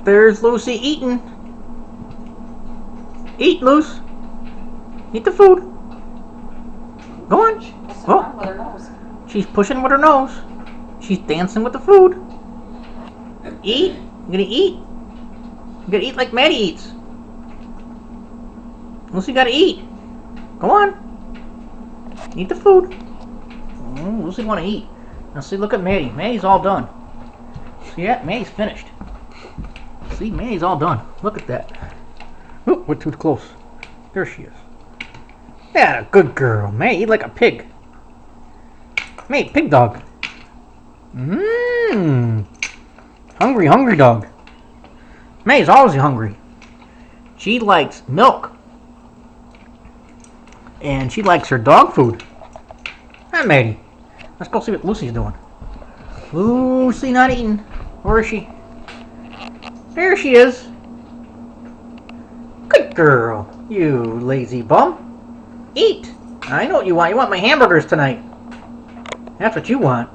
There's Lucy eating. Eat, Luce. Eat the food. Go on. Wrong with her nose. She's pushing with her nose. She's dancing with the food. Eat. You gonna eat? You gotta eat like Maddie eats. Lucy gotta eat. Go on. Eat the food. Lucy wanna eat. Now see, look at Maddie. Maddie's all done. See that? Maddie's finished. See, Maddie's all done. Look at that. Oh, we're too close. There she is. Yeah, a good girl. Maddie, eat like a pig. Maddie, pig dog. Hungry, hungry dog. Maddie's always hungry. She likes milk. And she likes her dog food. Hi, Maddie. Let's go see what Lucy's doing. Lucy not eating. Where is she? There she is. Good girl. You lazy bum. Eat. I know what you want. You want my hamburgers tonight. That's what you want.